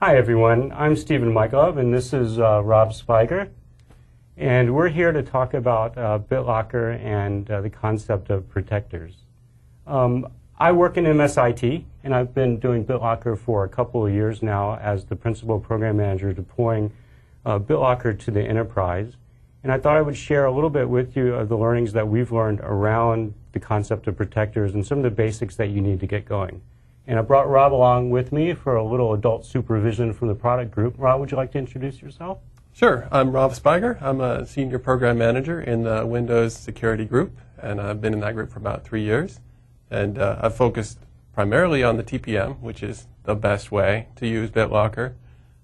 Hi everyone, I'm Stephen Michaelov and this is Rob Spiger, and we're here to talk about BitLocker and the concept of protectors. I work in MSIT and I've been doing BitLocker for a couple of years now as the principal program manager deploying BitLocker to the enterprise. And I thought I would share a little bit with you of the learnings that we've learned around the concept of protectors and some of the basics that you need to get going. And I brought Rob along with me for a little adult supervision from the product group. Rob, would you like to introduce yourself? Sure. I'm Rob Spiger. I'm a senior program manager in the Windows security group, and I've been in that group for about 3 years. And I've focused primarily on the TPM, which is the best way to use BitLocker.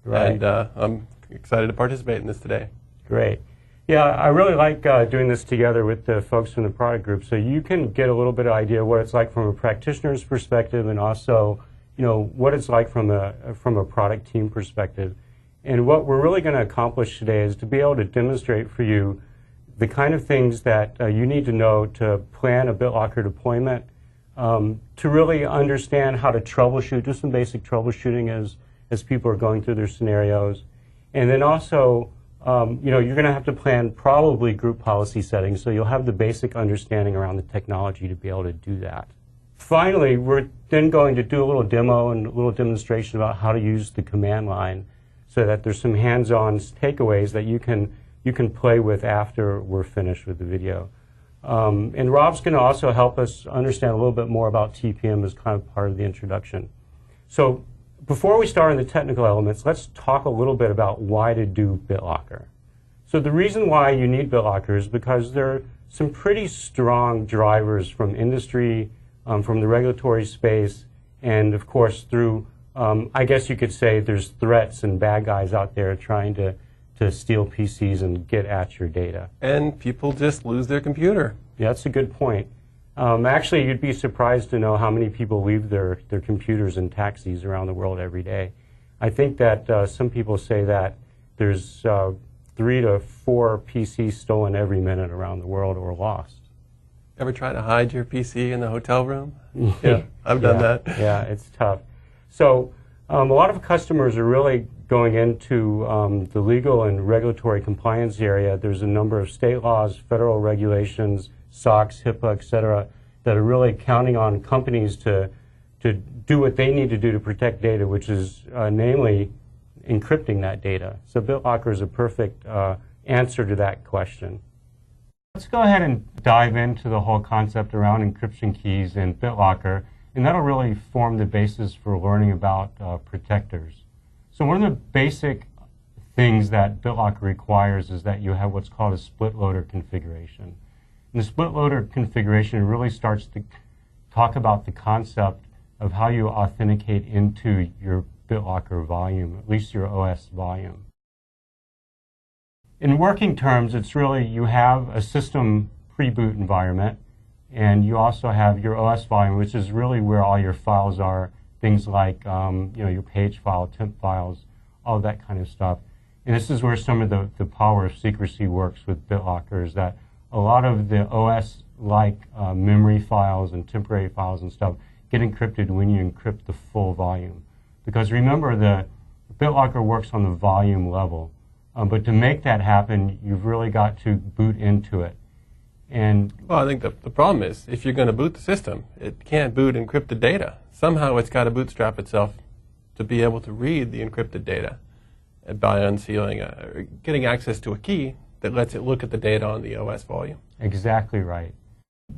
Right. And I'm excited to participate in this today. Great. Yeah, I really like doing this together with the folks from the product group, so you can get a little bit of idea what it's like from a practitioner's perspective, and also, what it's like from a product team perspective. And what we're really going to accomplish today is to be able to demonstrate for you the kind of things that you need to know to plan a BitLocker deployment, to really understand how to troubleshoot, do some basic troubleshooting as people are going through their scenarios, and then also. You're going to have to plan probably group policy settings, so you'll have the basic understanding around the technology to be able to do that. Finally, we're then going to do a little demo and a little demonstration about how to use the command line so that there's some hands-on takeaways that you can play with after we're finished with the video. And Rob's going to also help us understand a little bit more about TPM as kind of part of the introduction. So before we start on the technical elements, let's talk a little bit about why to do BitLocker. So the reason why you need BitLocker is because there are some pretty strong drivers from industry, from the regulatory space, and of course through, I guess you could say there's threats and bad guys out there trying to steal PCs and get at your data. And people just lose their computer. Yeah, that's a good point. Actually, you'd be surprised to know how many people leave their computers in taxis around the world every day. I think that some people say that there's 3 to 4 PCs stolen every minute around the world or lost. Ever try to hide your PC in the hotel room? Yeah, I've done that. Yeah, it's tough. So a lot of customers are really going into the legal and regulatory compliance area. There's a number of state laws, federal regulations, SOX, HIPAA, et cetera, that are really counting on companies to do what they need to do to protect data, which is namely encrypting that data. So BitLocker is a perfect answer to that question. Let's go ahead and dive into the whole concept around encryption keys and BitLocker, and that'll really form the basis for learning about protectors. So one of the basic things that BitLocker requires is that you have what's called a split loader configuration. And the split loader configuration really starts to talk about the concept of how you authenticate into your BitLocker volume, at least your OS volume. In working terms, it's really you have a system pre-boot environment, and you also have your OS volume, which is really where all your files are, things like your page file, temp files, all that kind of stuff. And this is where some of the power of secrecy works with BitLocker, is that a lot of the OS-like memory files and temporary files and stuff get encrypted when you encrypt the full volume. Because remember, the BitLocker works on the volume level. But to make that happen, you've really got to boot into it. And well, I think the problem is, if you're going to boot the system, it can't boot encrypted data. Somehow it's got to bootstrap itself to be able to read the encrypted data by unsealing, or getting access to a key that lets it look at the data on the OS volume. Exactly right.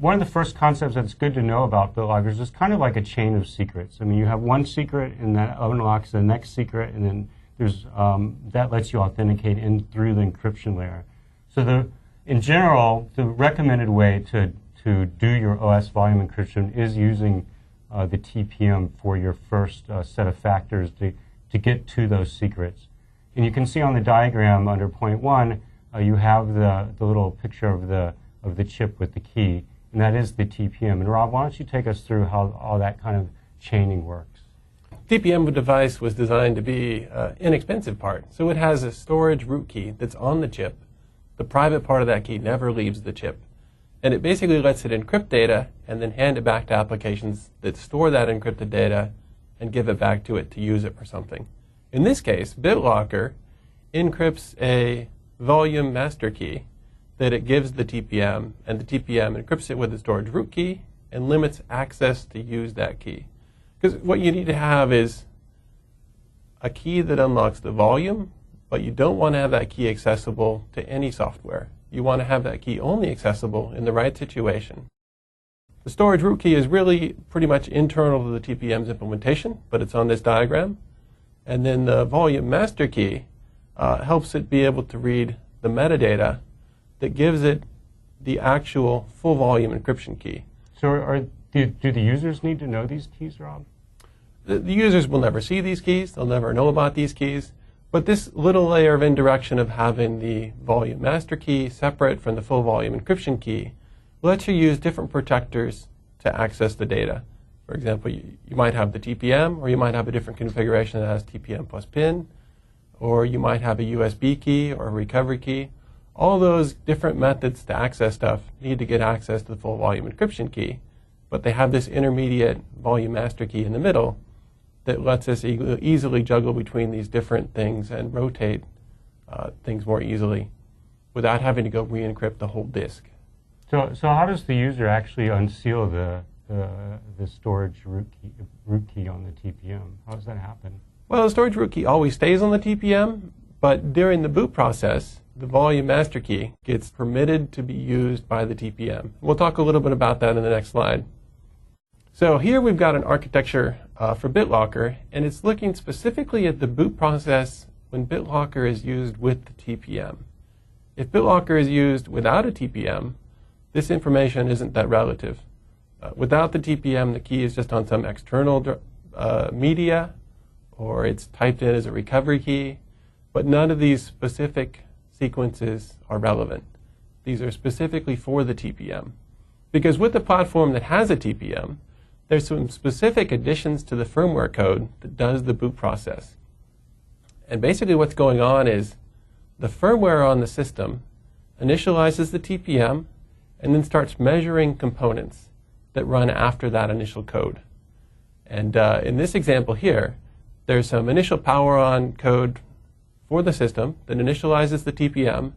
One of the first concepts that's good to know about BitLocker is it's kind of like a chain of secrets. I mean, you have one secret, and that unlocks the next secret, and then there's that lets you authenticate in through the encryption layer. So in general, the recommended way to do your OS volume encryption is using the TPM for your first set of factors to get to those secrets. And you can see on the diagram under point 1, you have the little picture of the chip with the key, and that is the TPM. And Rob, why don't you take us through how all that kind of chaining works? TPM device was designed to be an inexpensive part. So it has a storage root key that's on the chip. The private part of that key never leaves the chip. And it basically lets it encrypt data and then hand it back to applications that store that encrypted data and give it back to it to use it for something. In this case, BitLocker encrypts a volume master key that it gives the TPM, and the TPM encrypts it with the storage root key and limits access to use that key. Because what you need to have is a key that unlocks the volume, but you don't want to have that key accessible to any software. You want to have that key only accessible in the right situation. The storage root key is really pretty much internal to the TPM's implementation, but it's on this diagram. And then the volume master key helps it be able to read the metadata that gives it the actual full volume encryption key. So do the users need to know these keys, Rob? The users will never see these keys. They'll never know about these keys. But this little layer of indirection of having the volume master key separate from the full volume encryption key lets you use different protectors to access the data. For example, you might have the TPM, or you might have a different configuration that has TPM plus PIN, or you might have a USB key or a recovery key. All those different methods to access stuff need to get access to the full volume encryption key, but they have this intermediate volume master key in the middle that lets us easily juggle between these different things and rotate things more easily without having to go re-encrypt the whole disk. So how does the user actually unseal the storage root key on the TPM? How does that happen? Well, the storage root key always stays on the TPM, but during the boot process, the volume master key gets permitted to be used by the TPM. We'll talk a little bit about that in the next slide. So here we've got an architecture for BitLocker, and it's looking specifically at the boot process when BitLocker is used with the TPM. If BitLocker is used without a TPM, this information isn't that relative. Without the TPM, the key is just on some external media, or it's typed in as a recovery key, but none of these specific sequences are relevant. These are specifically for the TPM. Because with the platform that has a TPM, there's some specific additions to the firmware code that does the boot process. And basically what's going on is the firmware on the system initializes the TPM and then starts measuring components that run after that initial code. And in this example here, there's some initial power on code for the system that initializes the TPM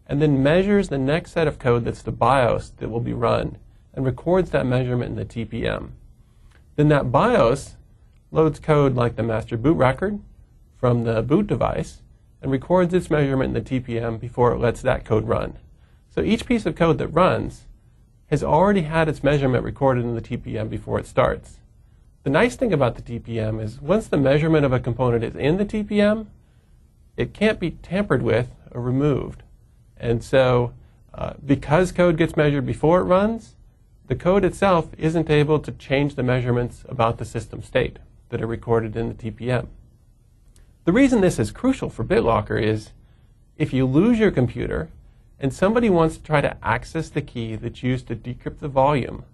and then measures the next set of code that's the BIOS that will be run and records that measurement in the TPM. Then that BIOS loads code like the master boot record from the boot device and records its measurement in the TPM before it lets that code run. So each piece of code that runs has already had its measurement recorded in the TPM before it starts. The nice thing about the TPM is once the measurement of a component is in the TPM, it can't be tampered with or removed. And so because code gets measured before it runs, the code itself isn't able to change the measurements about the system state that are recorded in the TPM. The reason this is crucial for BitLocker is if you lose your computer and somebody wants to try to access the key that's used to decrypt the volume,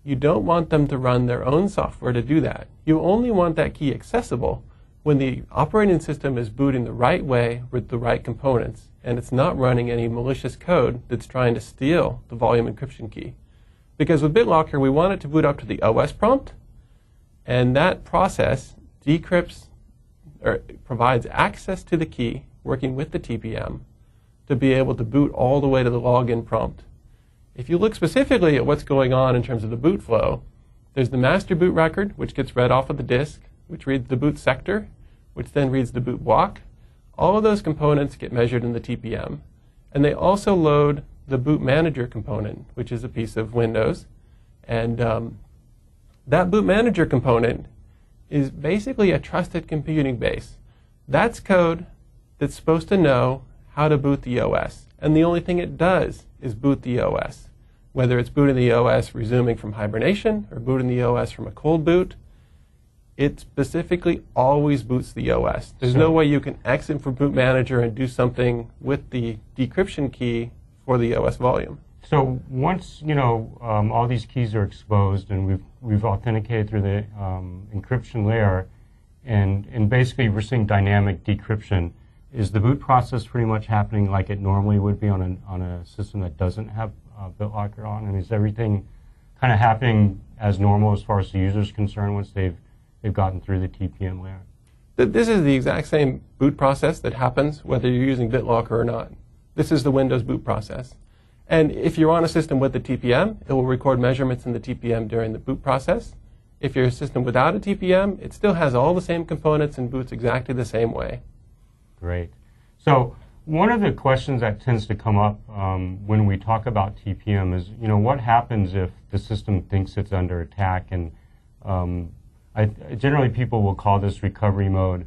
you don't want them to run their own software to do that. You only want that key accessible when the operating system is booting the right way with the right components and it's not running any malicious code that's trying to steal the volume encryption key. Because with BitLocker, we want it to boot up to the OS prompt, and that process decrypts or provides access to the key working with the TPM to be able to boot all the way to the login prompt. If you look specifically at what's going on in terms of the boot flow, there's the master boot record, which gets read off of the disk, which reads the boot sector, which then reads the boot block. All of those components get measured in the TPM, and they also load the boot manager component, which is a piece of Windows. And that boot manager component is basically a trusted computing base. That's code that's supposed to know how to boot the OS. And the only thing it does is boot the OS. Whether it's booting the OS resuming from hibernation or booting the OS from a cold boot, it specifically always boots the OS. There's no way you can exit from boot manager and do something with the decryption key for the OS volume. So once all these keys are exposed and we've authenticated through the encryption layer, and basically we're seeing dynamic decryption, is the boot process pretty much happening like it normally would be on a system that doesn't have BitLocker on? And is everything kind of happening as normal as far as the user's concerned once they've gotten through the TPM layer? This is the exact same boot process that happens whether you're using BitLocker or not. This is the Windows boot process. And if you're on a system with the TPM, it will record measurements in the TPM during the boot process. If you're a system without a TPM, it still has all the same components and boots exactly the same way. Great. So one of the questions that tends to come up when we talk about TPM is, what happens if the system thinks it's under attack? And generally people will call this recovery mode,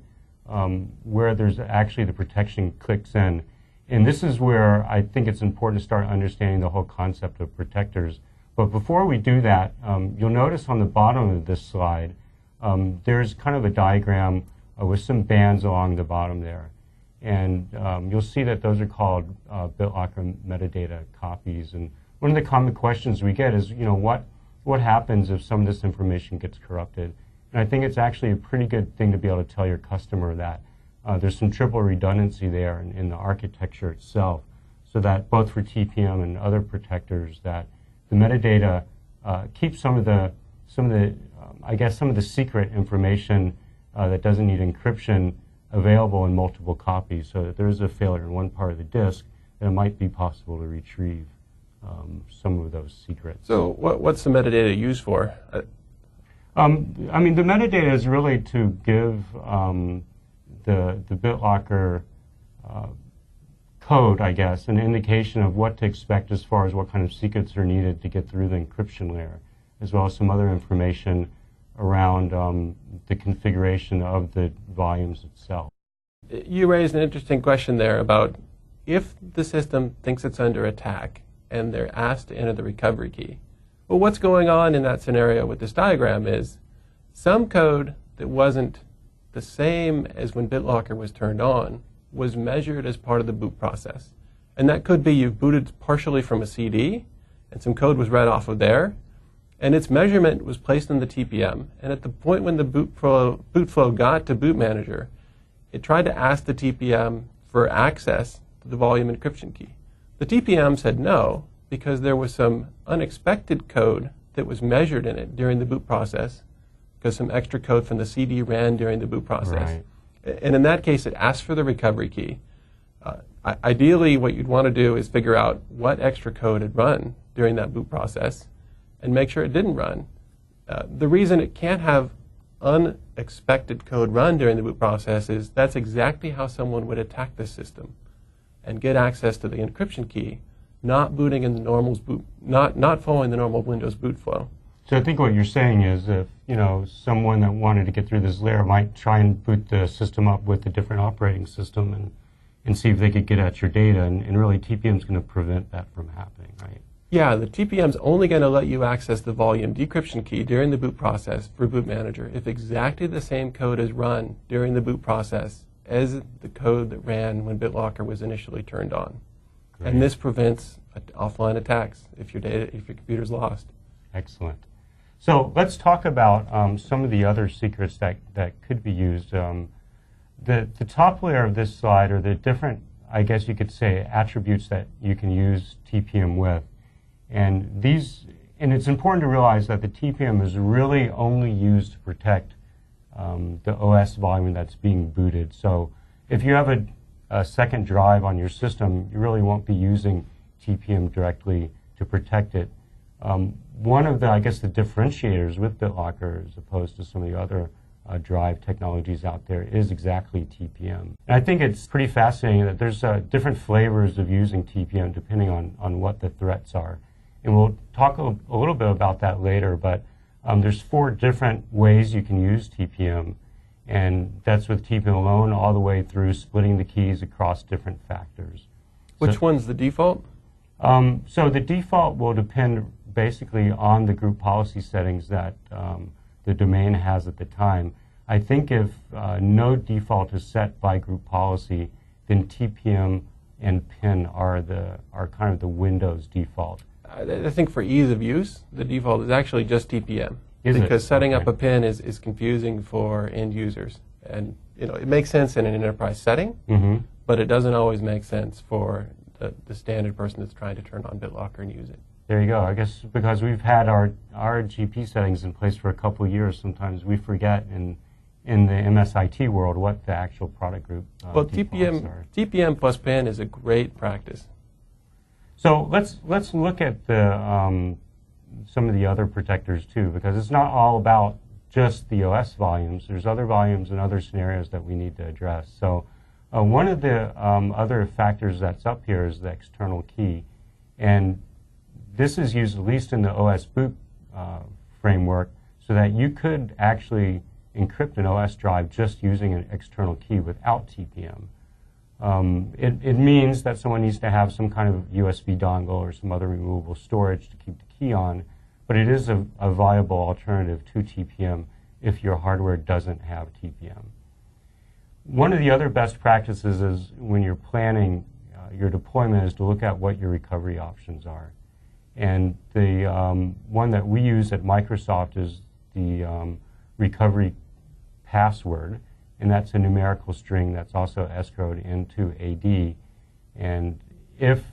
where there's actually the protection clicks in. And this is where I think it's important to start understanding the whole concept of protectors. But before we do that, you'll notice on the bottom of this slide, there's kind of a diagram with some bands along the bottom there. And you'll see that those are called BitLocker metadata copies. And one of the common questions we get is, what happens if some of this information gets corrupted? And I think it's actually a pretty good thing to be able to tell your customer that there's some triple redundancy there in the architecture itself, so that both for TPM and other protectors, that the metadata keeps some of the secret information that doesn't need encryption available in multiple copies, so that there is a failure in one part of the disk, then it might be possible to retrieve some of those secrets. So what's the metadata used for? The metadata is really to give the BitLocker code, I guess, an indication of what to expect as far as what kind of secrets are needed to get through the encryption layer, as well as some other information around the configuration of the volumes itself. You raised an interesting question there about if the system thinks it's under attack and they're asked to enter the recovery key. Well, what's going on in that scenario with this diagram is some code that wasn't the same as when BitLocker was turned on was measured as part of the boot process. And that could be you've booted partially from a CD and some code was read off of there, and its measurement was placed in the TPM. And at the point when the boot flow got to boot manager, it tried to ask the TPM for access to the volume encryption key. The TPM said no, because there was some unexpected code that was measured in it during the boot process, because some extra code from the CD ran during the boot process. Right. And in that case, it asked for the recovery key. Ideally, what you'd want to do is figure out what extra code had run during that boot process and make sure it didn't run. The reason it can't have unexpected code run during the boot process is that's exactly how someone would attack the system and get access to the encryption key, not booting in the normal boot, not following the normal Windows boot flow. So I think what you're saying is if someone that wanted to get through this layer might try and boot the system up with a different operating system and see if they could get at your data, and really TPM is going to prevent that from happening, right? Yeah, the TPM is only going to let you access the volume decryption key during the boot process for boot manager if exactly the same code is run during the boot process as the code that ran when BitLocker was initially turned on. Great. And this prevents offline attacks if your computer's lost. Excellent. So let's talk about some of the other secrets that could be used. The top layer of this slide are the different, I guess you could say, attributes that you can use TPM with. And it's important to realize that the TPM is really only used to protect the OS volume that's being booted. So if you have a second drive on your system, you really won't be using TPM directly to protect it. One of the differentiators with BitLocker as opposed to some of the other drive technologies out there is exactly TPM. And I think it's pretty fascinating that there's different flavors of using TPM depending on what the threats are. And we'll talk a little bit about that later, but there's 4 different ways you can use TPM, and that's with TPM alone all the way through splitting the keys across different factors. Which one's the default? So the default will depend basically on the group policy settings that the domain has at the time. I think if no default is set by group policy, then TPM and PIN are kind of the Windows default. I think for ease of use, the default is actually just TPM. Because setting up a PIN is confusing for end users. And it makes sense in an enterprise setting, but it doesn't always make sense for the standard person that's trying to turn on BitLocker and use it. There you go. I guess because we've had our GP settings in place for a couple of years, sometimes we forget and in the MSIT world what the actual product group well, defaults are. TPM plus PAN is a great practice. So let's look at the some of the other protectors too, because it's not all about just the OS volumes. There's other volumes and other scenarios that we need to address. So one of the other factors that's up here is the external key, and this is used at least in the OS boot framework, so that you could actually encrypt an OS drive just using an external key without TPM. It means that someone needs to have some kind of USB dongle or some other removable storage to keep the key on, but it is a viable alternative to TPM if your hardware doesn't have TPM. One of the other best practices is when you're planning your deployment is to look at what your recovery options are. And the one that we use at Microsoft is the recovery password, and that's a numerical string that's also escrowed into AD. And if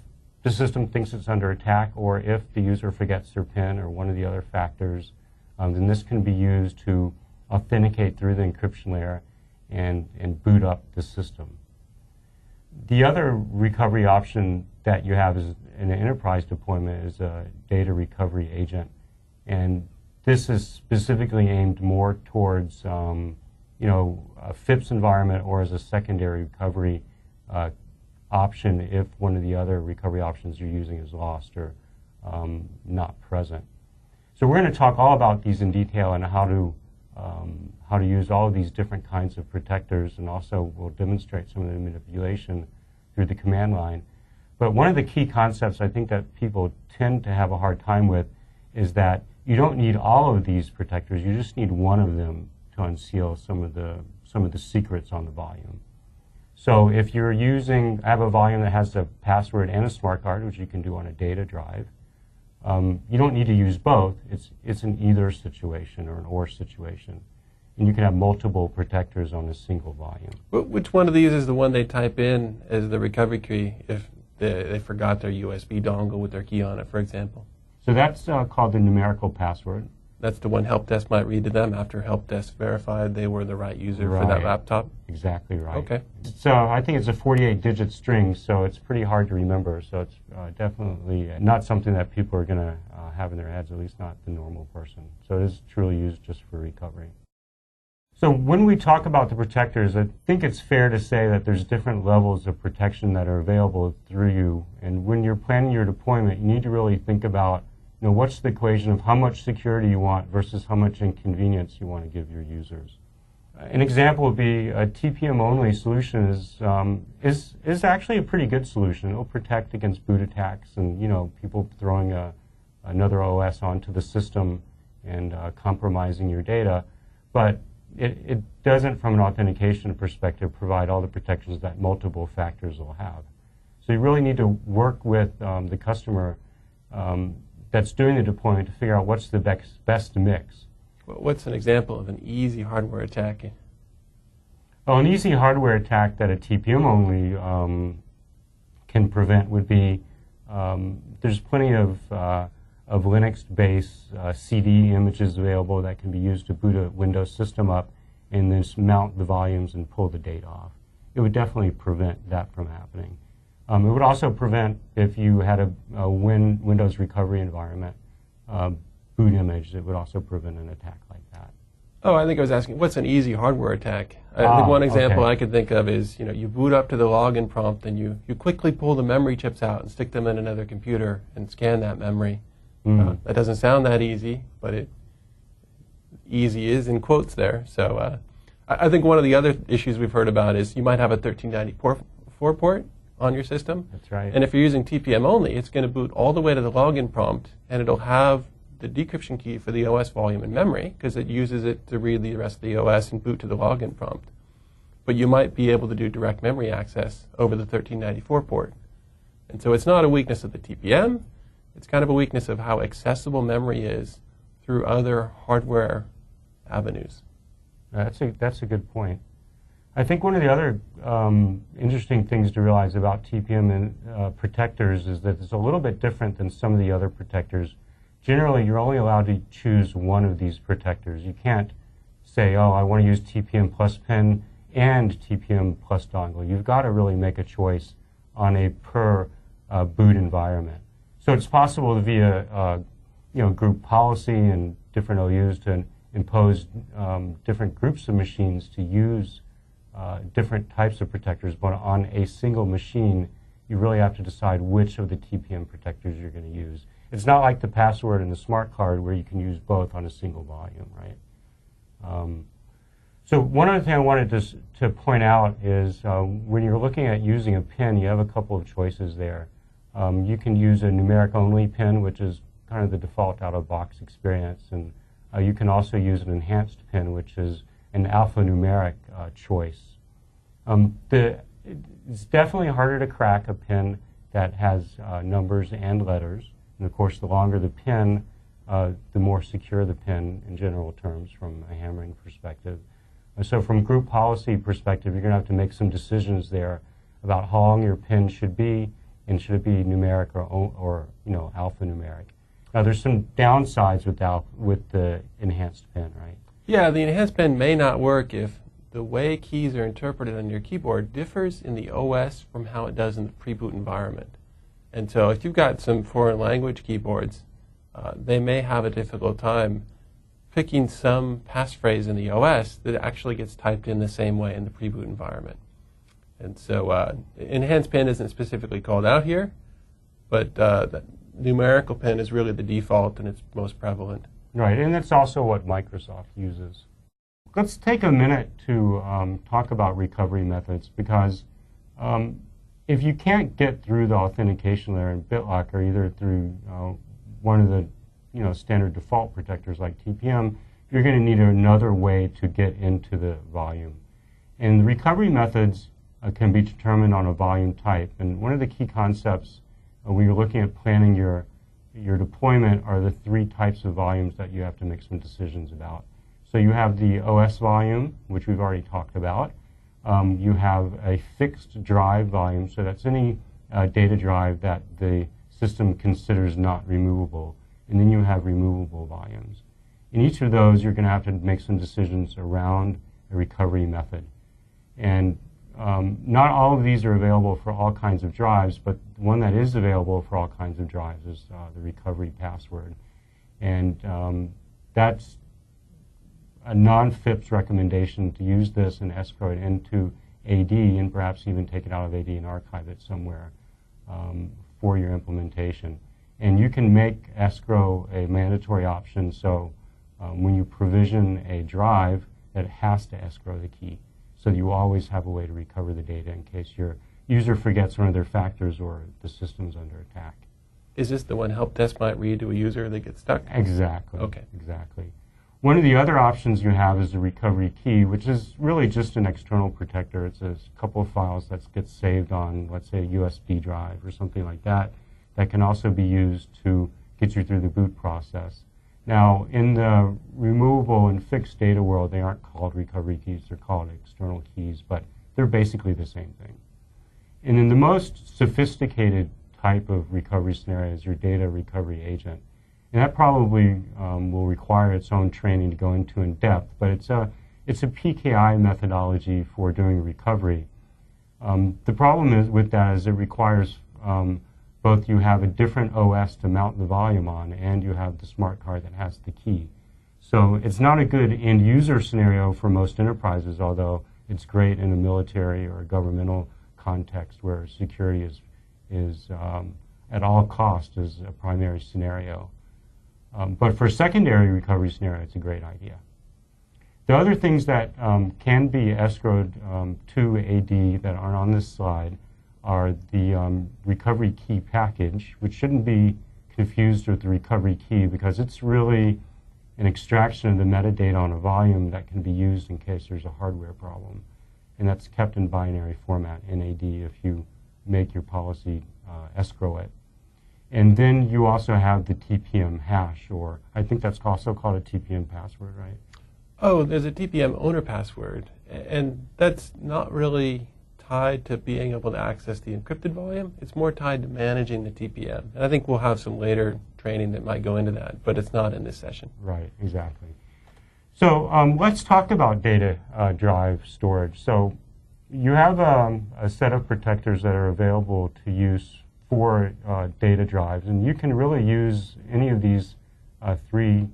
the system thinks it's under attack, or if the user forgets their PIN or one of the other factors, then this can be used to authenticate through the encryption layer and boot up the system. The other recovery option that you have is in an enterprise deployment is a data recovery agent, and this is specifically aimed more towards a FIPS environment or as a secondary recovery option if one of the other recovery options you're using is lost or not present. So we're going to talk all about these in detail and how to use all of these different kinds of protectors, and also we'll demonstrate some of the manipulation through the command line. But one of the key concepts I think that people tend to have a hard time with is that you don't need all of these protectors, you just need one of them to unseal some of the secrets on the volume. So if you're I have a volume that has a password and a smart card, which you can do on a data drive, you don't need to use both. It's an either situation or an or situation. And you can have multiple protectors on a single volume. Which one of these is the one they type in as the recovery key if they forgot their USB dongle with their key on it, for example? So that's called the numerical password. That's the one help desk might read to them after help desk verified they were the right user for that laptop? Exactly right. Okay. So I think it's a 48-digit string, so it's pretty hard to remember. So it's definitely not something that people are going to have in their heads, at least not the normal person. So it is truly used just for recovery. So when we talk about the protectors, I think it's fair to say that there's different levels of protection that are available through you. And when you're planning your deployment, you need to really think about what's the equation of how much security you want versus how much inconvenience you want to give your users. An example would be a TPM-only solution is actually a pretty good solution. It'll protect against boot attacks and people throwing another OS onto the system and compromising your data. But it doesn't, from an authentication perspective, provide all the protections that multiple factors will have. So you really need to work with the customer that's doing the deployment to figure out what's the best mix. What's an example of an easy hardware attack? Well, an easy hardware attack that a TPM only can prevent would be there's plenty of Linux-based CD images available that can be used to boot a Windows system up and then mount the volumes and pull the data off. It would definitely prevent that from happening. It would also prevent, if you had a Windows recovery environment boot image, it would also prevent an attack like that. Oh, I think I was asking, what's an easy hardware attack? I think one example I could think of is, you boot up to the login prompt and you quickly pull the memory chips out and stick them in another computer and scan that memory. That doesn't sound that easy, but easy is in quotes there. So I think one of the other issues we've heard about is you might have a 1394 port on your system. That's right. And if you're using TPM only, it's going to boot all the way to the login prompt, and it'll have the decryption key for the OS volume in memory because it uses it to read the rest of the OS and boot to the login prompt. But you might be able to do direct memory access over the 1394 port. And so it's not a weakness of the TPM. It's kind of a weakness of how accessible memory is through other hardware avenues. That's a good point. I think one of the other interesting things to realize about TPM and protectors is that it's a little bit different than some of the other protectors. Generally, you're only allowed to choose one of these protectors. You can't say, oh, I want to use TPM plus pin and TPM plus dongle. You've got to really make a choice on a per boot environment. So it's possible via group policy and different OUs to impose different groups of machines to use different types of protectors, but on a single machine, you really have to decide which of the TPM protectors you're going to use. It's not like the password and the smart card where you can use both on a single volume, right? So one other thing I wanted to point out is when you're looking at using a pin, you have a couple of choices there. You can use a numeric-only pin, which is kind of the default out-of-box experience, and you can also use an enhanced pin, which is an alphanumeric choice. It's definitely harder to crack a pin that has numbers and letters, and of course the longer the pin, the more secure the pin in general terms from a hammering perspective. So from group policy perspective, you're going to have to make some decisions there about how long your pin should be, and should it be numeric or alphanumeric. Now there's some downsides with the enhanced pin, right? Yeah, the enhanced pin may not work if the way keys are interpreted on your keyboard differs in the OS from how it does in the pre-boot environment. And so if you've got some foreign language keyboards, they may have a difficult time picking some passphrase in the OS that actually gets typed in the same way in the pre-boot environment. And so enhanced pin isn't specifically called out here, but the numerical pin is really the default and it's most prevalent. Right, and that's also what Microsoft uses. Let's take a minute to talk about recovery methods, because if you can't get through the authentication layer in BitLocker, either through one of the standard default protectors like TPM, you're going to need another way to get into the volume. And the recovery methods can be determined on a volume type. And one of the key concepts when you're looking at planning your deployment are the three types of volumes that you have to make some decisions about. So you have the OS volume, which we've already talked about. You have a fixed drive volume, so that's any data drive that the system considers not removable. And then you have removable volumes. In each of those, you're going to have to make some decisions around a recovery method. And not all of these are available for all kinds of drives, but one that is available for all kinds of drives is the recovery password. And that's a non-FIPS recommendation to use this and escrow it into AD, and perhaps even take it out of AD and archive it somewhere for your implementation. And you can make escrow a mandatory option, so when you provision a drive, that it has to escrow the key, so you always have a way to recover the data in case your user forgets one of their factors or the system's under attack. Is this the one help desk might read to a user that gets stuck? Exactly. Okay. Exactly. One of the other options you have is the recovery key, which is really just an external protector. It's a couple of files that gets saved on, let's say, a USB drive or something like that, that can also be used to get you through the boot process. Now, in the removable and fixed data world, they aren't called recovery keys, they're called external keys, but they're basically the same thing. And in the most sophisticated type of recovery scenario is your data recovery agent. And that probably will require its own training to go into in depth, but it's a PKI methodology for doing recovery. The problem with that is it requires both you have a different OS to mount the volume on, and you have the smart card that has the key. So it's not a good end user scenario for most enterprises, although it's great in a military or a governmental context where security is at all cost is a primary scenario. But for a secondary recovery scenario, it's a great idea. The other things that can be escrowed to AD that aren't on this slide are the recovery key package, which shouldn't be confused with the recovery key because it's really an extraction of the metadata on a volume that can be used in case there's a hardware problem. And that's kept in binary format in AD if you make your policy escrow it. And then you also have the TPM hash, or I think that's also called a TPM password, right? Oh, there's a TPM owner password, and that's not really tied to being able to access the encrypted volume. It's more tied to managing the TPM. And I think we'll have some later training that might go into that, but it's not in this session. Right, exactly. So let's talk about data drive storage. So you have a set of protectors that are available to use for data drives, and you can really use any of these three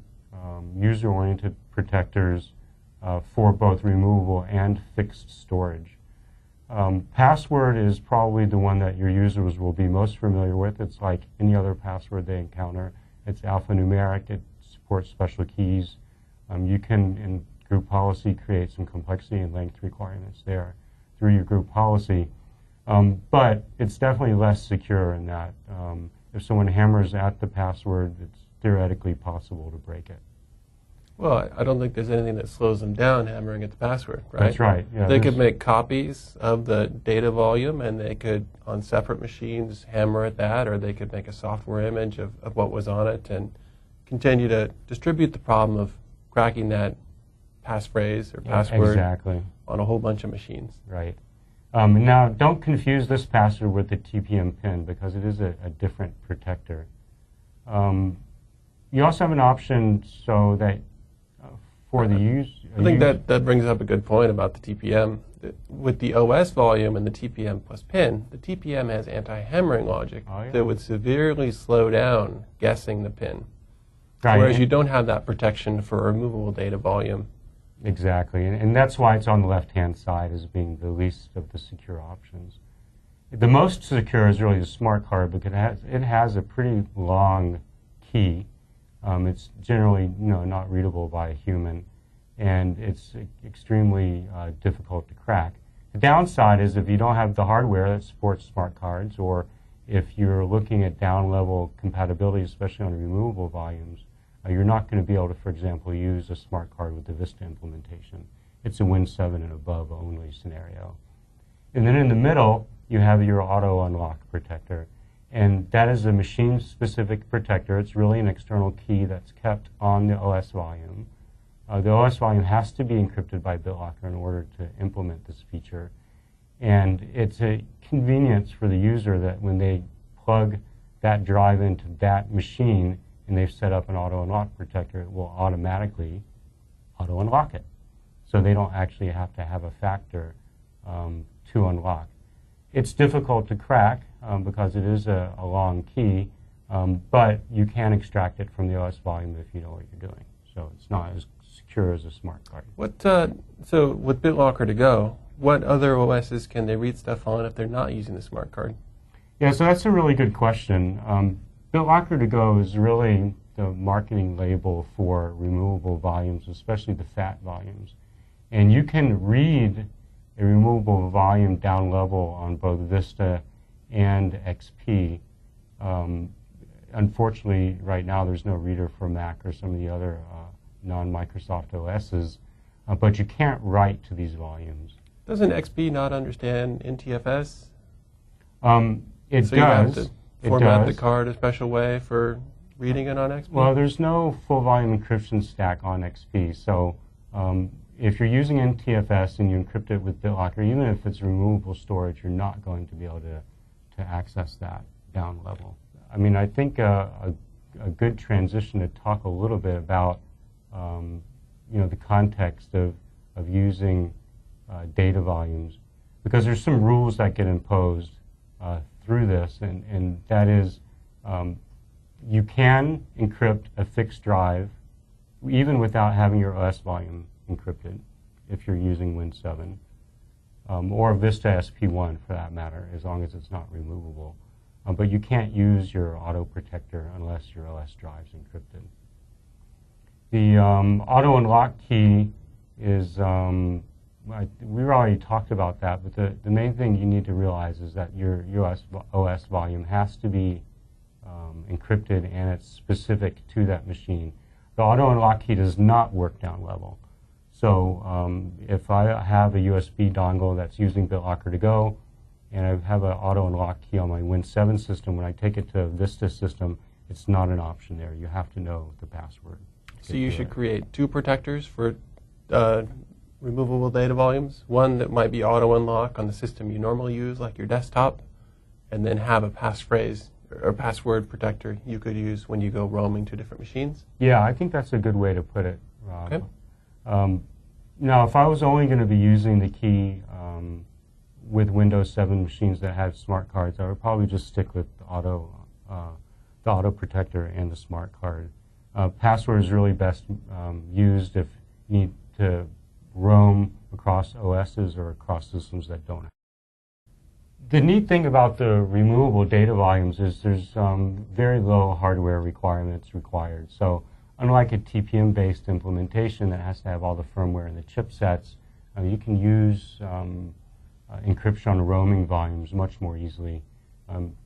user-oriented protectors for both removable and fixed storage. Password is probably the one that your users will be most familiar with. It's like any other password they encounter. It's alphanumeric. It supports special keys. You can, in group policy, create some complexity and length requirements there through your group policy. But it's definitely less secure in that. If someone hammers at the password, it's theoretically possible to break it. Well, I don't think there's anything that slows them down hammering at the password, right? That's right. Yeah, they could make copies of the data volume, and they could, on separate machines, hammer at that, or they could make a software image of what was on it and continue to distribute the problem of cracking that passphrase or password exactly on a whole bunch of machines. Right. Now, don't confuse this password with the TPM pin, because it is a different protector. You also have an option so that for the use... I think that brings up a good point about the TPM. With the OS volume and the TPM plus pin, the TPM has anti-hammering logic that would severely slow down guessing the pin. Right. Whereas you don't have that protection for removable data volume. Exactly, and that's why it's on the left-hand side as being the least of the secure options. The most secure is really the smart card, because it has a pretty long key. It's generally not readable by a human, and it's extremely difficult to crack. The downside is if you don't have the hardware that supports smart cards, or if you're looking at down-level compatibility, especially on removable volumes, you're not going to be able to, for example, use a smart card with the Vista implementation. It's a Win 7 and above only scenario. And then in the middle, you have your auto unlock protector. And that is a machine-specific protector. It's really an external key that's kept on the OS volume. The OS volume has to be encrypted by BitLocker in order to implement this feature. And it's a convenience for the user that when they plug that drive into that machine and they've set up an auto-unlock protector, it will automatically auto-unlock it. So they don't actually have to have a factor to unlock. It's difficult to crack because it is a long key, but you can extract it from the OS volume if you know what you're doing. So it's not as secure as a smart card. So with BitLocker to go, what other OSs can they read stuff on if they're not using the smart card? Yeah, so that's a really good question. BitLocker to go is really the marketing label for removable volumes, especially the fat volumes. And you can read a removable volume down level on both Vista and XP. Unfortunately, right now there's no reader for Mac or some of the other non-Microsoft OSs, but you can't write to these volumes. Doesn't XP not understand NTFS? It so does. You have to format the card a special way for reading it on XP? Well, there's no full volume encryption stack on XP, so if you're using NTFS and you encrypt it with BitLocker, even if it's removable storage, you're not going to be able to access that down level. I mean, I think a good transition to talk a little bit about the context of using data volumes, because there's some rules that get imposed through this, and that is you can encrypt a fixed drive even without having your OS volume encrypted if you're using Win 7, or Vista SP1 for that matter, as long as it's not removable. But you can't use your auto protector unless your OS drive's encrypted. The auto unlock key is, we've already talked about that, but the main thing you need to realize is that your OS volume has to be encrypted, and it's specific to that machine. The auto unlock key does not work down level. So if I have a USB dongle that's using BitLocker to go, and I have an auto unlock key on my Win 7 system, when I take it to a Vista system, it's not an option there. You have to know the password. So you should create two protectors for removable data volumes. One that might be auto unlock on the system you normally use, like your desktop, and then have a passphrase or password protector you could use when you go roaming to different machines. Yeah, I think that's a good way to put it, Rob. Okay. Now, if I was only going to be using the key with Windows 7 machines that had smart cards, I would probably just stick with the auto protector and the smart card. Password is really best used if you need to roam across OSs or across systems that don't. The neat thing about the removable data volumes is there's very low hardware requirements required. So unlike a TPM-based implementation that has to have all the firmware and the chipsets, you can use encryption on roaming volumes much more easily.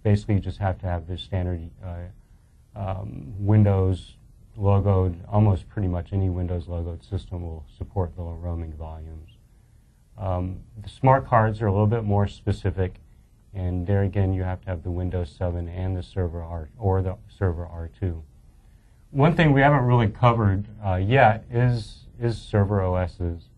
Basically, you just have to have the standard Windows logoed, almost pretty much any Windows logoed system will support the roaming volumes. The smart cards are a little bit more specific, and there again you have to have the Windows 7 and the server or the server R2. One thing we haven't really covered yet is server OSs,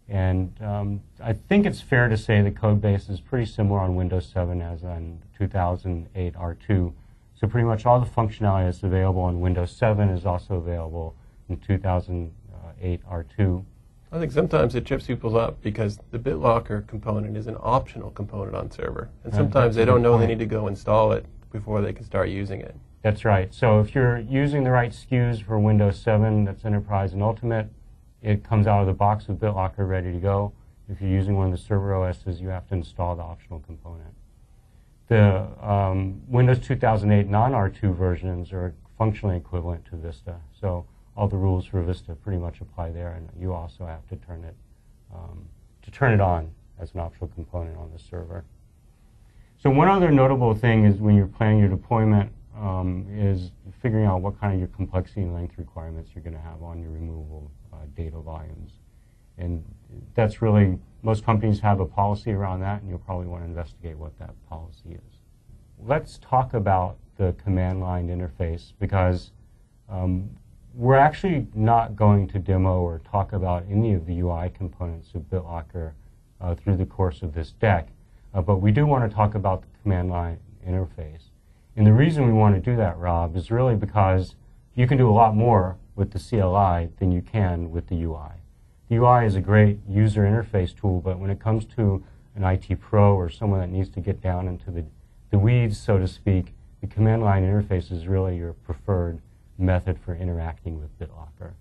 and I think it's fair to say the code base is pretty similar on Windows 7 as on 2008 R2. So pretty much all the functionality that's available on Windows 7 is also available in 2008 R2. I think sometimes it trips people up because the BitLocker component is an optional component on server. And sometimes they don't know they need to go install it before they can start using it. That's right. So if you're using the right SKUs for Windows 7, that's Enterprise and Ultimate, it comes out of the box with BitLocker ready to go. If you're using one of the server OSs, you have to install the optional component. The Windows 2008 non-R2 versions are functionally equivalent to Vista. So all the rules for Vista pretty much apply there, and you also have to turn it on as an optional component on the server. So one other notable thing is when you're planning your deployment is figuring out what kind of your complexity and length requirements you're going to have on your removable data volumes. And that's really, most companies have a policy around that, and you'll probably want to investigate what that policy is. Let's talk about the command line interface, because we're actually not going to demo or talk about any of the UI components of BitLocker through the course of this deck, but we do want to talk about the command line interface. And the reason we want to do that, Rob, is really because you can do a lot more with the CLI than you can with the UI. The UI is a great user interface tool, but when it comes to an IT pro or someone that needs to get down into the weeds, so to speak, the command line interface is really your preferred method for interacting with BitLocker.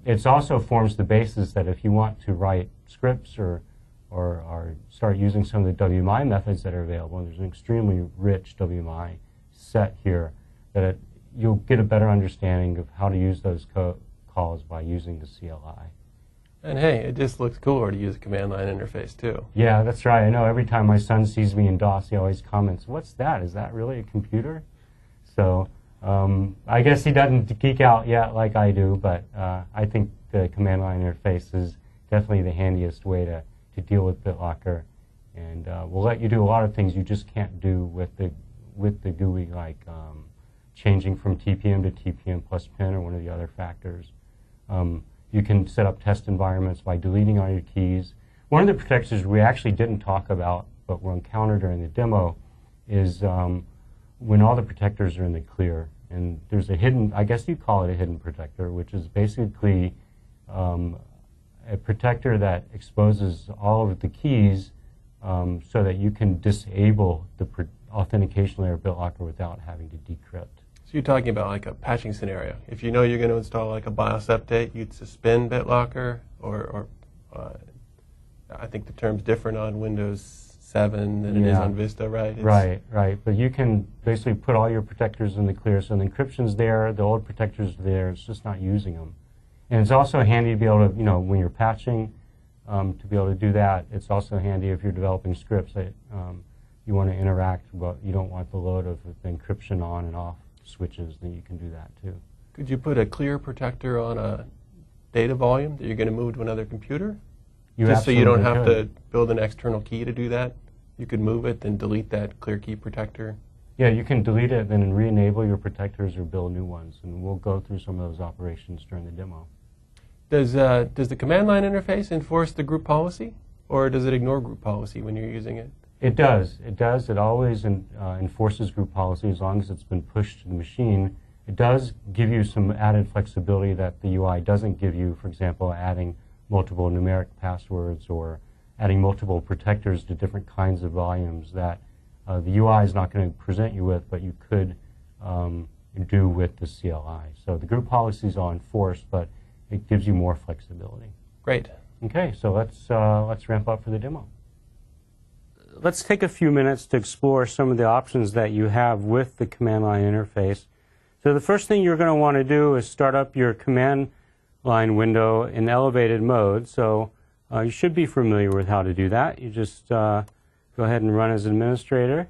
It also forms the basis that if you want to write scripts or start using some of the WMI methods that are available, and there's an extremely rich WMI set here, that you'll get a better understanding of how to use those calls by using the CLI. And hey, it just looks cooler to use a command line interface too. Yeah, that's right. I know every time my son sees me in DOS, he always comments, "What's that? Is that really a computer?" So I guess he doesn't geek out yet like I do, but I think the command line interface is definitely the handiest way to deal with BitLocker, and we'll let you do a lot of things you just can't do with the GUI, like changing from TPM to TPM plus pin or one of the other factors. You can set up test environments by deleting all your keys. One of the protectors we actually didn't talk about, but were encountered during the demo, is when all the protectors are in the clear. And there's a hidden, I guess you'd call it a hidden protector, which is basically a protector that exposes all of the keys so that you can disable the authentication layer of BitLocker without having to decrypt. So you're talking about like a patching scenario. If you know you're going to install like a BIOS update, you'd suspend BitLocker, or I think the term's different on Windows 7 than it is on Vista, right? Right. But you can basically put all your protectors in the clear. So the encryption's there, the old protectors are there, it's just not using them. And it's also handy to be able to, when you're patching, to be able to do that. It's also handy if you're developing scripts that you want to interact, but you don't want the load of the encryption on and off switches, then you can do that too. Could you put a clear protector on a data volume that you're going to move to another computer? Just so you don't have to build an external key to do that? You could move it, then delete that clear key protector? Yeah, you can delete it, then re-enable your protectors or build new ones, and we'll go through some of those operations during the demo. Does the command line interface enforce the group policy, or does it ignore group policy when you're using it? It does. It always enforces group policy as long as it's been pushed to the machine. It does give you some added flexibility that the UI doesn't give you, for example, adding multiple numeric passwords or adding multiple protectors to different kinds of volumes that the UI is not going to present you with, but you could do with the CLI. So the group policies are enforced, but it gives you more flexibility. Great. Okay, so let's ramp up for the demo. Let's take a few minutes to explore some of the options that you have with the command line interface. So the first thing you're going to want to do is start up your command line window in elevated mode. So you should be familiar with how to do that. You just go ahead and run as administrator.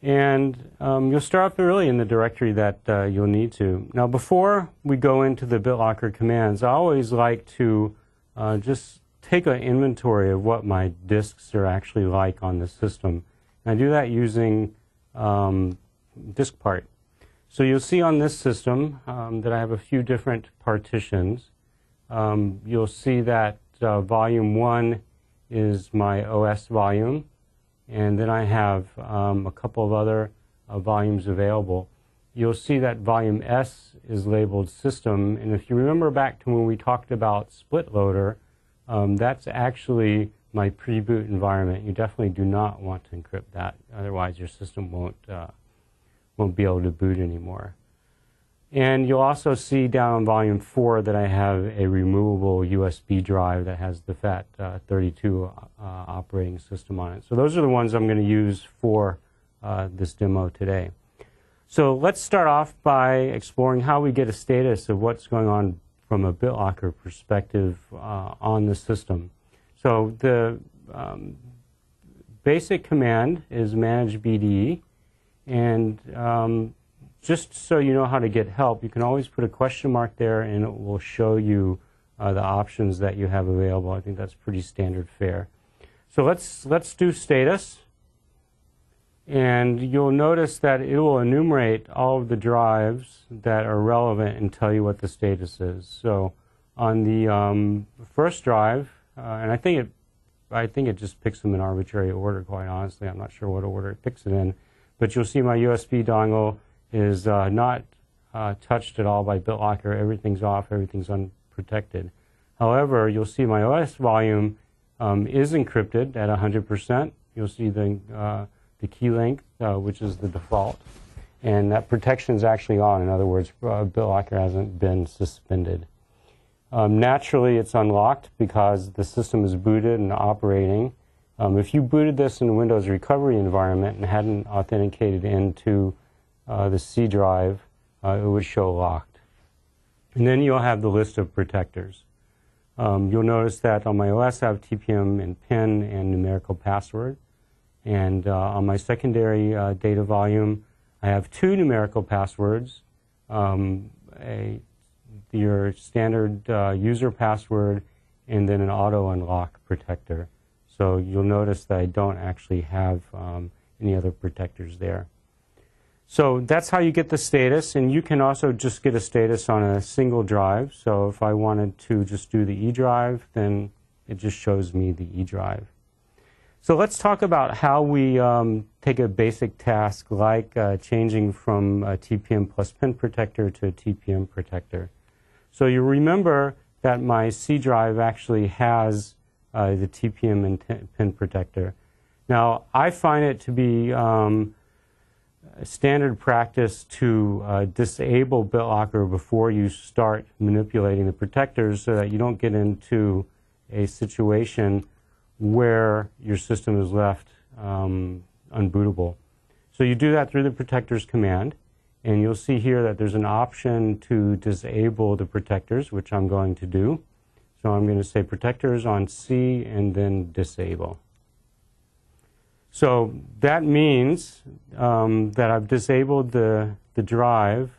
And you'll start up early in the directory that you'll need to. Now, before we go into the BitLocker commands, I always like to just take an inventory of what my disks are actually like on the system. And I do that using disk part. So you'll see on this system that I have a few different partitions. You'll see that volume 1 is my OS volume, and then I have a couple of other volumes available. You'll see that volume S is labeled system, and if you remember back to when we talked about split loader, that's actually my pre-boot environment. You definitely do not want to encrypt that, otherwise your system won't be able to boot anymore. And you'll also see down on volume 4 that I have a removable USB drive that has the FAT32 operating system on it. So those are the ones I'm going to use for this demo today. So let's start off by exploring how we get a status of what's going on from a BitLocker perspective on the system. So the basic command is manage BDE, and just so you know how to get help, you can always put a question mark there and it will show you the options that you have available. I think that's pretty standard fare. So let's do status, and you'll notice that it will enumerate all of the drives that are relevant and tell you what the status is. So on the first drive, and I think it just picks them in arbitrary order, quite honestly. I'm not sure what order it picks it in, but you'll see my USB dongle is not touched at all by BitLocker. Everything's off, everything's unprotected. However, you'll see my OS volume is encrypted at 100%. You'll see the key length, which is the default, and that protection is actually on. In other words, BitLocker hasn't been suspended. Naturally, it's unlocked because the system is booted and operating. If you booted this in a Windows recovery environment and hadn't authenticated into the C drive, it would show locked. And then you'll have the list of protectors. You'll notice that on my OS I have TPM and PIN and numerical password. And on my secondary data volume, I have 2 numerical passwords, your standard user password, and then an auto unlock protector. So you'll notice that I don't actually have any other protectors there. So that's how you get the status, and you can also just get a status on a single drive. So if I wanted to just do the E drive, then it just shows me the E drive. So let's talk about how we take a basic task like changing from a TPM plus PIN protector to a TPM protector. So you remember that my C drive actually has the TPM and PIN protector. Now, I find it to be standard practice to disable BitLocker before you start manipulating the protectors so that you don't get into a situation where your system is left unbootable. So you do that through the protectors command, and you'll see here that there's an option to disable the protectors, which I'm going to do. So I'm going to say protectors on C and then disable. So that means that I've disabled the drive.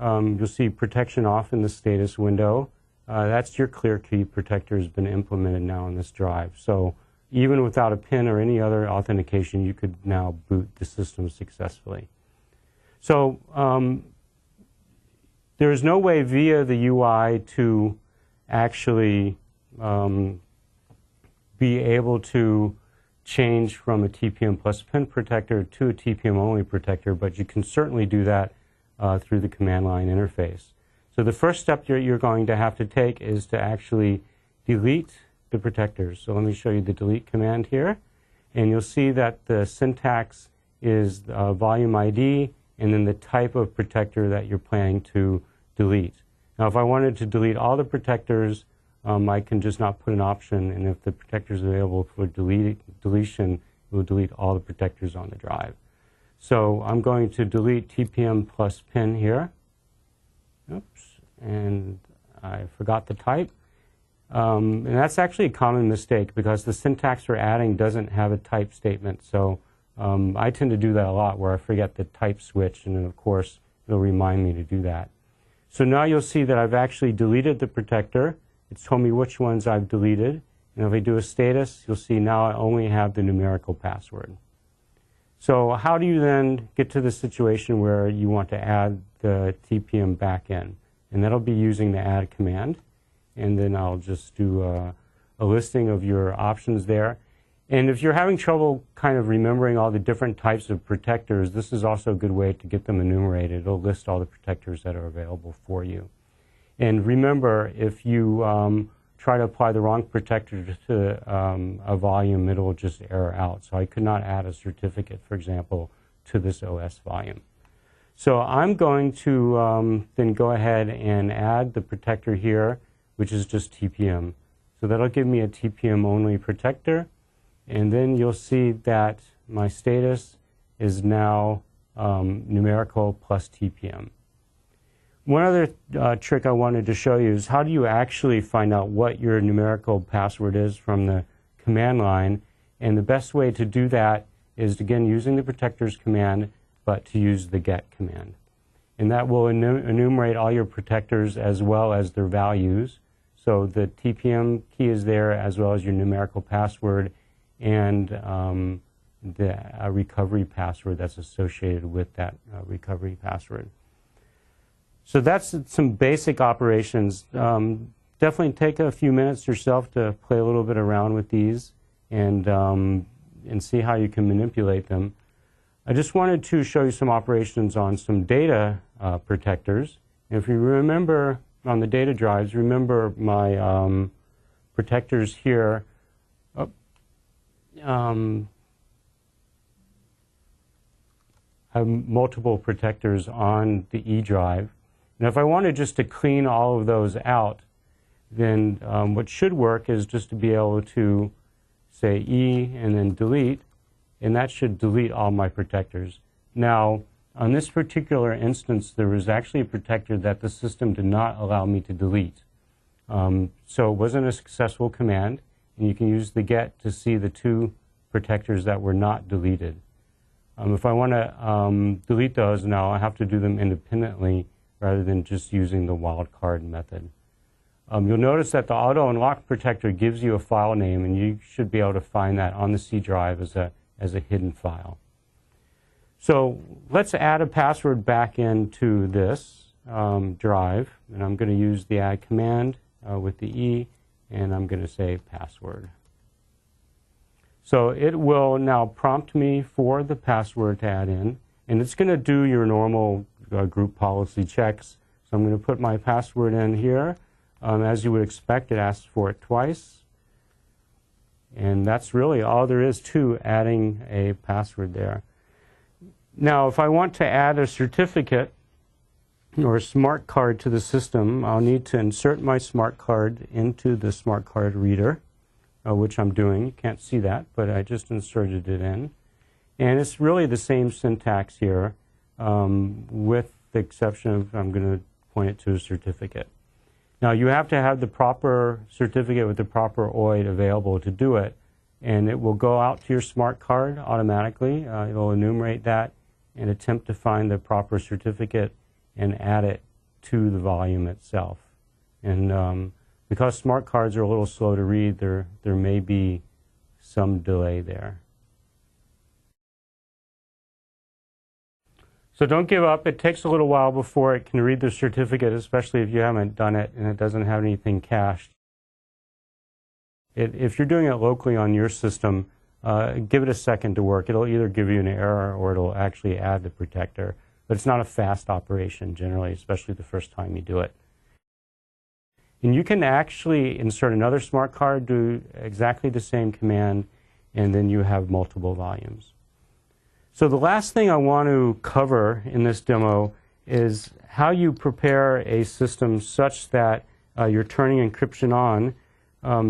You'll see protection off in the status window. That's your clear key protector has been implemented now on this drive. So even without a PIN or any other authentication, you could now boot the system successfully. So there is no way via the UI to actually be able to change from a TPM plus PIN protector to a TPM only protector, but you can certainly do that through the command line interface. So the first step you're going to have to take is to actually delete the protectors. So let me show you the delete command here. And you'll see that the syntax is volume ID and then the type of protector that you're planning to delete. Now, if I wanted to delete all the protectors, I can just not put an option, and if the protector is available for deletion, it will delete all the protectors on the drive. So I'm going to delete TPM plus pin here. Oops, and I forgot the type. And that's actually a common mistake because the syntax we're adding doesn't have a type statement. So I tend to do that a lot where I forget the type switch, and then of course it'll remind me to do that. So now you'll see that I've actually deleted the protector. It's told me which ones I've deleted. And if I do a status, you'll see now I only have the numerical password. So how do you then get to the situation where you want to add the TPM back in? And that'll be using the add command. And then I'll just do a listing of your options there. And if you're having trouble kind of remembering all the different types of protectors, this is also a good way to get them enumerated. It'll list all the protectors that are available for you. And remember, if you try to apply the wrong protector to a volume, it'll just error out. So I could not add a certificate, for example, to this OS volume. So I'm going to then go ahead and add the protector here, which is just TPM. So that'll give me a TPM-only protector. And then you'll see that my status is now numerical plus TPM. One other trick I wanted to show you is how do you actually find out what your numerical password is from the command line. And the best way to do that is, again, using the protectors command, but to use the get command. And that will enumerate all your protectors as well as their values. So the TPM key is there as well as your numerical password and the recovery password that's associated with that recovery password. So that's some basic operations. Definitely take a few minutes yourself to play a little bit around with these and see how you can manipulate them. I just wanted to show you some operations on some data protectors. And if you remember on the data drives, remember my protectors here. I have multiple protectors on the E drive. And if I wanted just to clean all of those out, then what should work is just to be able to say E and then delete, and that should delete all my protectors. Now, on this particular instance, there was actually a protector that the system did not allow me to delete. So it wasn't a successful command, and you can use the get to see the two protectors that were not deleted. If I want to delete those now, I have to do them independently rather than just using the wildcard method. You'll notice that the auto unlock protector gives you a file name, and you should be able to find that on the C drive as a hidden file. So let's add a password back into this drive, and I'm going to use the add command with the E, and I'm going to say password. So it will now prompt me for the password to add in, and it's going to do your normal group policy checks. So I'm going to put my password in here. As you would expect, it asks for it twice. And that's really all there is to adding a password there. Now, if I want to add a certificate or a smart card to the system, I'll need to insert my smart card into the smart card reader, which I'm doing. You can't see that, but I just inserted it in. And it's really the same syntax here, with the exception of I'm going to point it to a certificate. Now, you have to have the proper certificate with the proper OID available to do it, and it will go out to your smart card automatically. It will enumerate that and attempt to find the proper certificate and add it to the volume itself. And because smart cards are a little slow to read, there may be some delay there. So don't give up. It takes a little while before it can read the certificate, especially if you haven't done it and it doesn't have anything cached. If you're doing it locally on your system, give it a second to work. It'll either give you an error or it'll actually add the protector. but it's not a fast operation generally, especially the first time you do it. And you can actually insert another smart card, do exactly the same command, and then you have multiple volumes. So the last thing I want to cover in this demo is how you prepare a system such that you're turning encryption on.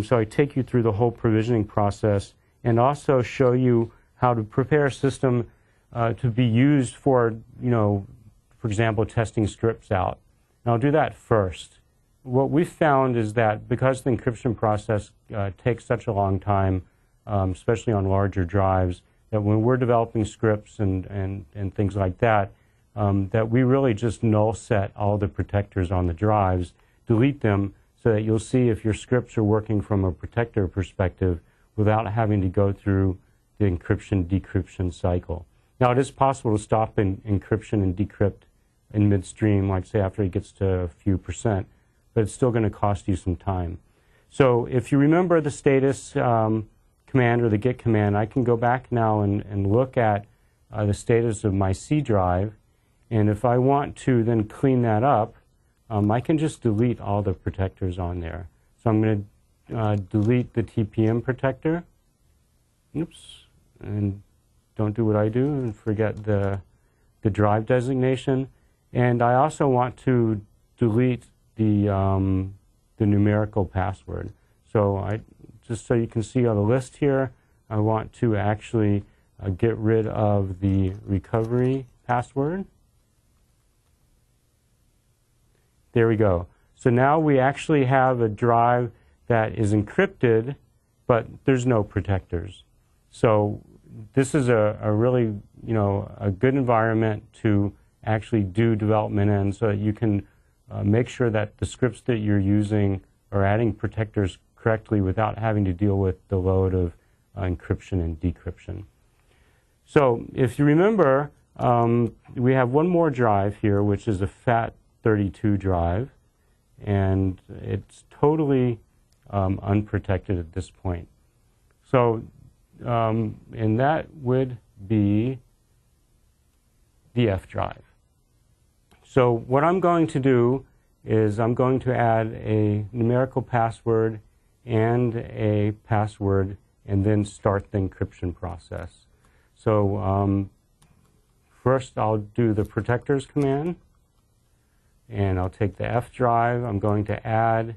So I take you through the whole provisioning process and also show you how to prepare a system to be used for, for example, testing scripts out. And I'll do that first. What we've found is that because the encryption process takes such a long time, especially on larger drives, that when we're developing scripts and things like that, that we really just null set all the protectors on the drives, delete them, so that you'll see if your scripts are working from a protector perspective without having to go through the encryption-decryption cycle. Now, it is possible to stop encryption and decrypt in midstream, like say after it gets to a few percent, but it's still going to cost you some time. So if you remember the status command or the git command, I can go back now and look at the status of my C drive, and if I want to then clean that up, I can just delete all the protectors on there. So I'm going to delete the TPM protector. Oops, and don't do what I do and forget the drive designation. And I also want to delete the numerical password. So just so you can see on the list here, I want to actually get rid of the recovery password. There we go. So now we actually have a drive that is encrypted, but there's no protectors. So this is a really, a good environment to actually do development in, so that you can make sure that the scripts that you're using are adding protectors correctly without having to deal with the load of encryption and decryption. So if you remember, we have one more drive here, which is a FAT32 drive, and it's totally unprotected at this point. So, and that would be the F drive. So what I'm going to do is I'm going to add a numerical password and a password and then start the encryption process. So first I'll do the protectors command, and I'll take the F drive. I'm going to add,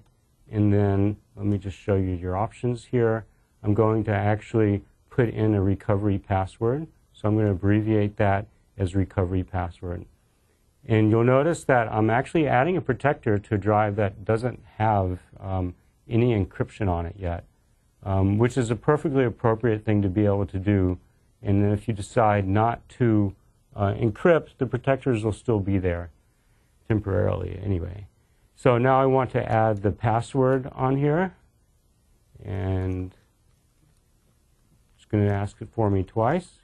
and then let me just show you your options here. I'm going to actually put in a recovery password. So I'm going to abbreviate that as recovery password. And you'll notice that I'm actually adding a protector to a drive that doesn't have any encryption on it yet, which is a perfectly appropriate thing to be able to do. And then if you decide not to encrypt, the protectors will still be there temporarily anyway. So now I want to add the password on here, and it's going to ask it for me twice.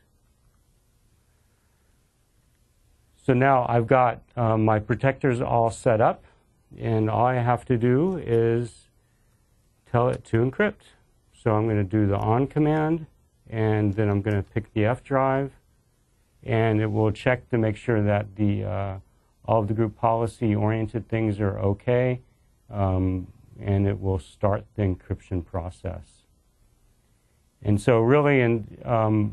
So now I've got my protectors all set up, and all I have to do is tell it to encrypt. So I'm going to do the on command, and then I'm going to pick the F drive, and it will check to make sure that all of the group policy oriented things are okay, and it will start the encryption process. And so really,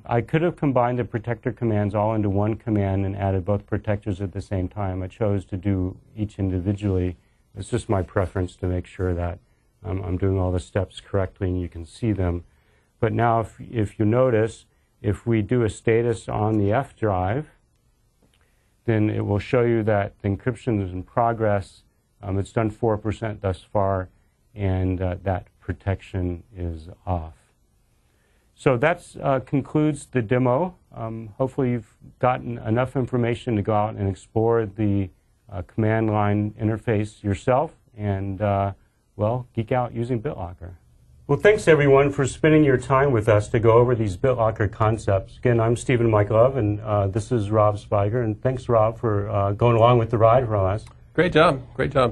I could have combined the protector commands all into one command and added both protectors at the same time. I chose to do each individually. It's just my preference to make sure that I'm doing all the steps correctly and you can see them. But now if you notice, if we do a status on the F drive, then it will show you that the encryption is in progress. It's done 4% thus far, and that protection is off. So that concludes the demo. Hopefully you've gotten enough information to go out and explore the command line interface yourself and, well, geek out using BitLocker. Well, thanks everyone for spending your time with us to go over these BitLocker concepts. Again, I'm Stephen Mike Love, and this is Rob Spiger. And thanks, Rob, for going along with the ride from us. Great job,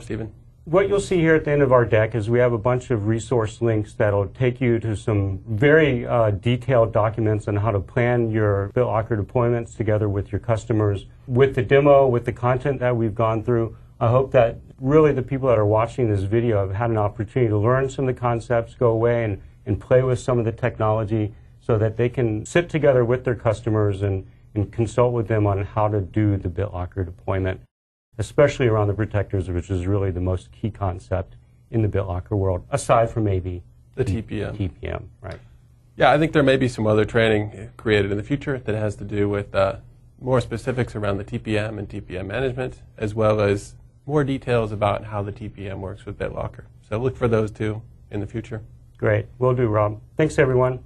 Stephen. what you'll see here at the end of our deck is we have a bunch of resource links that'll take you to some very detailed documents on how to plan your BitLocker deployments together with your customers. With the demo, with the content that we've gone through, I hope that really the people that are watching this video have had an opportunity to learn some of the concepts, go away and play with some of the technology so that they can sit together with their customers and consult with them on how to do the BitLocker deployment, especially around the protectors, which is really the most key concept in the BitLocker world, aside from maybe the TPM. TPM, right. Yeah, I think there may be some other training created in the future that has to do with more specifics around the TPM and TPM management, as well as more details about how the TPM works with BitLocker. So look for those two in the future. Great. Will do, Rob. Thanks, everyone.